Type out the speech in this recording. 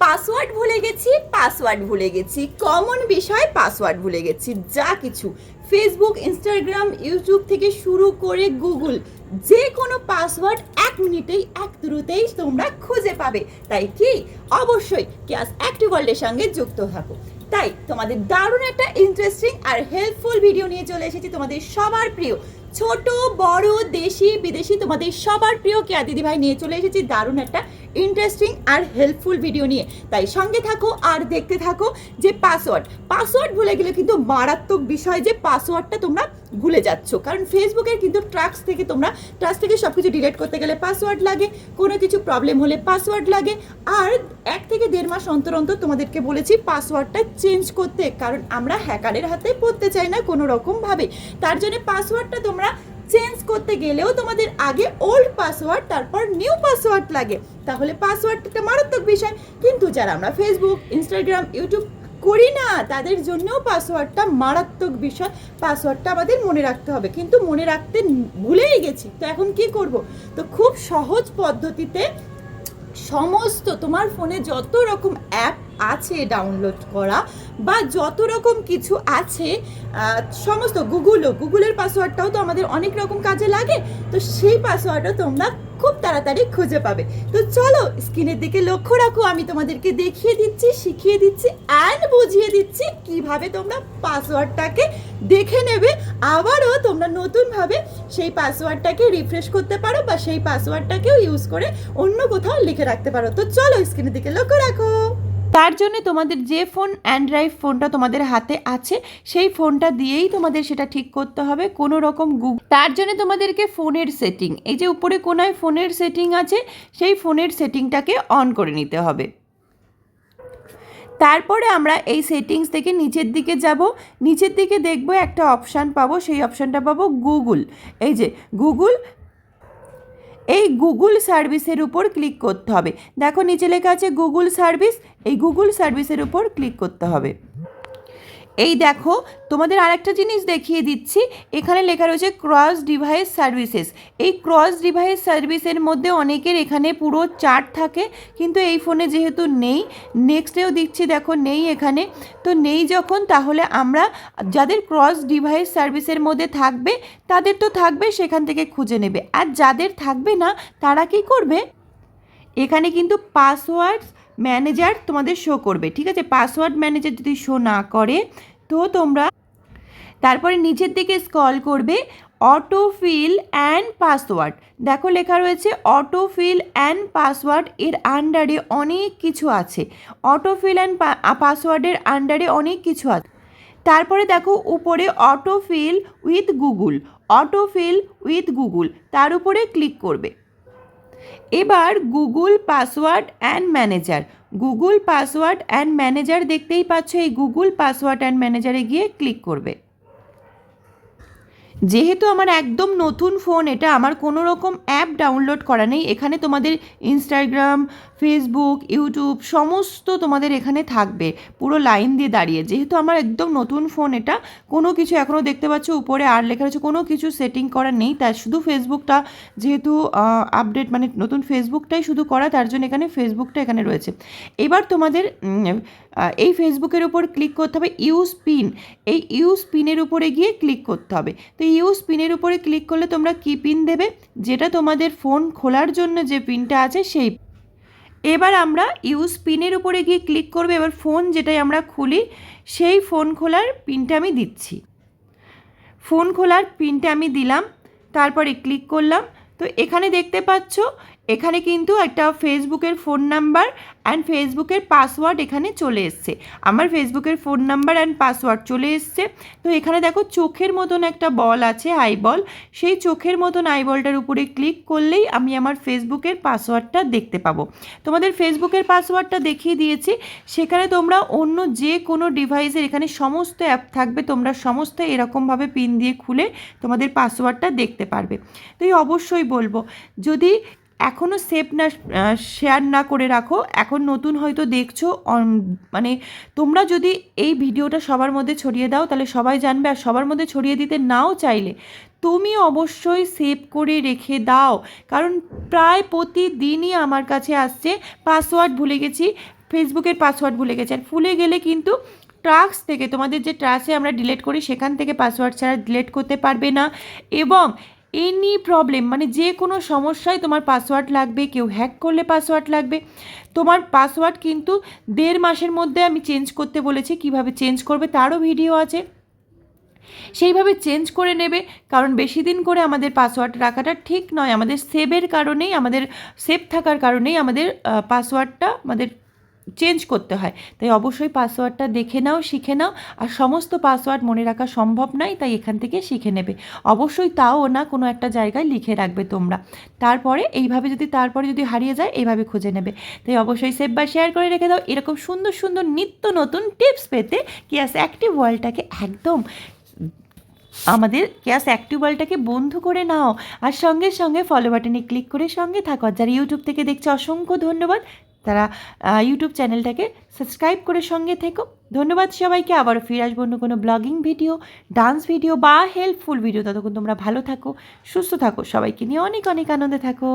Password ভুলে গেছি common বিষয় পাসওয়ার্ড ভুলে গেছি। যা কিছু ফেসবুক, ইনস্টাগ্রাম, ইউটিউব থেকে শুরু করে গুগল, যে কোনো পাসওয়ার্ড 1 মিনিটেই 1 দ্রুতেই তোমরা খুঁজে পাবে। তাই কি অবশ্যই ক্লাস অ্যাক্টিভ ওয়ার্ল্ডের সঙ্গে যুক্ত থাকো। তাই তোমাদের দারুণ একটা ইন্টারেস্টিং আর হেল্পফুল ভিডিও নিয়ে চলে এসেছি তোমাদের সবার প্রিয়, ছোট বড় দেশি বিদেশি তোমাদের সবার প্রিয় কেয়া দিদিভাই নিয়ে চলে এসেছি দারুণ একটা ইন্টারেস্টিং আর হেল্পফুল ভিডিও নিয়ে। তাই সঙ্গে থাকো আর দেখতে থাকো যে পাসওয়ার্ড ভুলে গেলে কিন্তু মারাত্মক বিষয় যে পাসওয়ার্ডটা তোমরা ভুলে যাচ্ছ। কারণ ফেসবুকের কিন্তু ট্রাক্স থেকে সব কিছু ডিলিট করতে গেলে পাসওয়ার্ড লাগে, কোনো কিছু প্রবলেম হলে পাসওয়ার্ড লাগে। আর 1 থেকে 1.5 মাস অন্তর অন্তর তোমাদেরকে বলেছি পাসওয়ার্ডটা চেঞ্জ করতে, কারণ আমরা হ্যাকারের হাতে পড়তে চাই না কোনো রকমভাবে। তার জন্য পাসওয়ার্ডটা তোমরা চেঞ্জ করতে গেলেও তোমাদের আগে ওল্ড পাসওয়ার্ড তারপর নিউ পাসওয়ার্ড লাগে, তাহলে পাসওয়ার্ডটা মারাত্মক বিষয়। কিন্তু যারা আমরা ফেসবুক, ইনস্টাগ্রাম, ইউটিউব করি না তাদের জন্যও পাসওয়ার্ডটা মারাত্মক বিষয়। পাসওয়ার্ডটা আমাদের মনে রাখতে হবে, কিন্তু মনে রাখতে ভুলেই গেছি, তো এখন কি করব? তো খুব সহজ পদ্ধতিতে সমস্ত তোমার ফোনে যত রকম অ্যাপ আছে ডাউনলোড করা বা যত রকম কিছু আছে, সমস্ত গুগলের পাসওয়ার্ডটাও তো আমাদের অনেক রকম কাজে লাগে, তো সেই পাসওয়ার্ডও তোমরা খুব তাড়াতাড়ি খুঁজে পাবে। তো চলো স্ক্রিনের দিকে লক্ষ্য রাখো, আমি তোমাদেরকে দেখিয়ে দিচ্ছি, শিখিয়ে দিচ্ছি অ্যান্ড বুঝিয়ে দিচ্ছি কিভাবে তোমরা পাসওয়ার্ডটাকে দেখে নেবে, আবারও তোমরা নতুনভাবে সেই পাসওয়ার্ডটাকে রিফ্রেশ করতে পারো বা সেই পাসওয়ার্ডটাকেও ইউজ করে অন্য কোথাও লিখে রাখতে পারো। তো চলো স্ক্রিনের দিকে লক্ষ্য রাখো। তার জন্য তোমাদের যে ফোন অ্যান্ড্রয়েড ফোনটা তোমাদের হাতে আছে সেই ফোনটা দিয়েই তোমাদের সেটা ঠিক করতে হবে, কোনো রকম তার জন্য তোমাদেরকে ফোনের সেটিং, এই যে উপরে কোনায় ফোনের সেটিং আছে, সেই ফোনের সেটিংটাকে অন করে নিতে হবে। তারপরে আমরা এই সেটিংস থেকে নিচের দিকে যাব, নিচের দিকে দেখব একটা অপশান পাবো, সেই অপশানটা পাবো গুগল। এই যে গুগল, এই গুগল সার্ভিসের উপর ক্লিক করতে হবে। দেখো নিচে লেখা আছে গুগল সার্ভিস, এই গুগল সার্ভিসের উপর ক্লিক করতে হবে। এই দেখো তোমাদের আরেকটা জিনিস দেখিয়ে দিচ্ছি, এখানে লেখা রয়েছে ক্রস ডিভাইস সার্ভিসেস। এই ক্রস ডিভাইস সার্ভিসের মধ্যে অনেকের এখানে পুরো চার্ট থাকে, কিন্তু এই ফোনে যেহেতু নেই, নেক্সটেও দিচ্ছি দেখো নেই এখানে, তো নেই যখন তাহলে আমরা যাদের ক্রস ডিভাইস সার্ভিসের মধ্যে থাকবে তাদের তো থাকবে, সেখান থেকে খুঁজে নেবে। আর যাদের থাকবে না তারা কি করবে, এখানে কিন্তু পাসওয়ার্ড ম্যানেজার তোমাদের শো করবে, ঠিক আছে? পাসওয়ার্ড ম্যানেজার যদি শো না করে তো তোমরা তারপরে নিচের দিকে স্ক্রল করবে, অটোফিল অ্যান্ড পাসওয়ার্ড, দেখো লেখা রয়েছে অটোফিল অ্যান্ড পাসওয়ার্ড, এর আন্ডারে অনেক কিছু আছে, অটোফিল অ্যান্ড পাসওয়ার্ডের আন্ডারে অনেক কিছু আছে। তারপরে দেখো উপরে অটোফিল উইথ গুগল, তার উপরে ক্লিক করবে। এবার গুগল পাসওয়ার্ড অ্যান্ড ম্যানেজার দেখতেই পাচ্ছ, এই গুগল পাসওয়ার্ড অ্যান্ড ম্যানেজারে গিয়ে ক্লিক করবে। যেহেতু আমার একদম নতুন ফোন, এটা আমার কোনো রকম অ্যাপ ডাউনলোড করা নেই, এখানে তোমাদের ইনস্টাগ্রাম, ফেসবুক, ইউটিউব সমস্ত তোমাদের এখানে থাকবে পুরো লাইন দিয়ে দাঁড়িয়ে। যেহেতু আমার একদম নতুন ফোন, এটা কোনো কিছু এখনও দেখতে পাচ্ছ উপরে আর লেখা রয়েছে কোনো কিছু সেটিং করা নেই, তাই শুধু ফেসবুকটা যেহেতু আপডেট মানে নতুন ফেসবুকটাই শুধু করা, তার জন্য এখানে ফেসবুকটা এখানে রয়েছে। এবার তোমাদের এই ফেসবুকের উপর ক্লিক করতে হবে, এই ইউজ পিনের উপরে গিয়ে ক্লিক করতে হবে। তো ইউজ পিনের উপরে ক্লিক করলে তোমরা কি পিন দেবে, যেটা তোমাদের ফোন খোলার জন্য যে পিনটা আছে সেই। এবার আমরা ইউজ পিনের উপরে গিয়ে ক্লিক করবে, এবার ফোন যেটাই আমরা খুলি সেই ফোন খোলার পিনটা আমি দিচ্ছি, ফোন খোলার পিনটা আমি দিলাম, তারপরে ক্লিক করলাম। তো এখানে দেখতে পাচ্ছ এখানে কিন্তু একটা ফেসবুকের ফোন নাম্বার অ্যান্ড ফেসবুকের পাসওয়ার্ড এখানে চলে এসছে, আমার ফেসবুকের ফোন নাম্বার অ্যান্ড পাসওয়ার্ড চলে এসছে। তো এখানে দেখো চোখের মতন একটা বল আছে, আইবল, সেই চোখের মতন আইবলটার উপরে ক্লিক করলেই আমি আমার ফেসবুকের পাসওয়ার্ডটা দেখতে পাবো। তোমাদের ফেসবুকের পাসওয়ার্ডটা দেখিয়ে দিয়েছি, সেখানে তোমরা অন্য যে কোনো ডিভাইসের এখানে সমস্ত অ্যাপ থাকবে, তোমরা সমস্ত এরকমভাবে পিন দিয়ে খুলে তোমাদের পাসওয়ার্ডটা দেখতে পারবে। তো অবশ্যই বলবো যদি এখনও শেয়ার না করে রাখো, এখন নতুন হয়তো দেখছো, মানে তোমরা যদি এই ভিডিওটা সবার মধ্যে ছড়িয়ে দাও তাহলে সবাই জানবে, আর সবার মধ্যে ছড়িয়ে দিতে নাও চাইলে তুমি অবশ্যই সেভ করে রেখে দাও, কারণ প্রায় প্রতিদিনই আমার কাছে আসছে পাসওয়ার্ড ভুলে গেছি, ফেসবুকের পাসওয়ার্ড ভুলে গেছে। আর ভুলে গেলে কিন্তু ট্রাক্স থেকে, তোমাদের যে ট্রাসে আমরা ডিলিট করি সেখান থেকে পাসওয়ার্ড ছাড়া ডিলিট করতে পারবে না। এবং এনি প্রবলেম, মানে যে কোনো সমস্যায় তোমার পাসওয়ার্ড লাগবে, কেউ হ্যাক করলে পাসওয়ার্ড লাগবে, তোমার পাসওয়ার্ড কিন্তু 1.5 মাসের মধ্যে আমি চেঞ্জ করতে বলেছি। কিভাবে চেঞ্জ করবে তারও ভিডিও আছে, সেইভাবে চেঞ্জ করে নেবে। কারণ বেশি দিন করে আমাদের পাসওয়ার্ড রাখাটা ঠিক নয়। আমাদের সেভের কারণেই, আমাদের সেভ থাকার কারণেই আমাদের পাসওয়ার্ডটা আমাদের চেঞ্জ করতে হয়। তাই অবশ্যই পাসওয়ার্ডটা দেখে নাও, শিখে নাও। আর সমস্ত পাসওয়ার্ড মনে রাখা সম্ভব নয়, তাই এখান থেকে শিখে নেবে। অবশ্যই তাও না, কোনো একটা জায়গায় লিখে রাখবে তোমরা। তারপরে যদি হারিয়ে যায় এইভাবে খুঁজে নেবে। তাই অবশ্যই সেভ বা শেয়ার করে রেখে দাও। এরকম সুন্দর সুন্দর নিত্য নতুন টিপস পেতে কেয়াস অ্যাক্টিভ ওয়ার্ল্ডটাকে একদম, আমাদের কেয়াস অ্যাক্টিভ ওয়ার্ল্ডটাকে বন্ধু করে নাও। আর সঙ্গে সঙ্গে ফলো বাটনে ক্লিক করে সঙ্গে থাকো। আর যারা ইউটিউব থেকে দেখছে অসংখ্য ধন্যবাদ, তারা ইউটিউব চ্যানেলটাকে সাবস্ক্রাইব করে সঙ্গে থেকো। ধন্যবাদ সবাইকে। আবারও ফিরে আসবো অন্য কোনো ব্লগিং ভিডিও, ডান্স ভিডিও বা হেল্পফুল ভিডিও। ততক্ষণ তোমরা ভালো থাকো, সুস্থ থাকো, সবাইকে নিয়ে অনেক অনেক আনন্দে থাকো।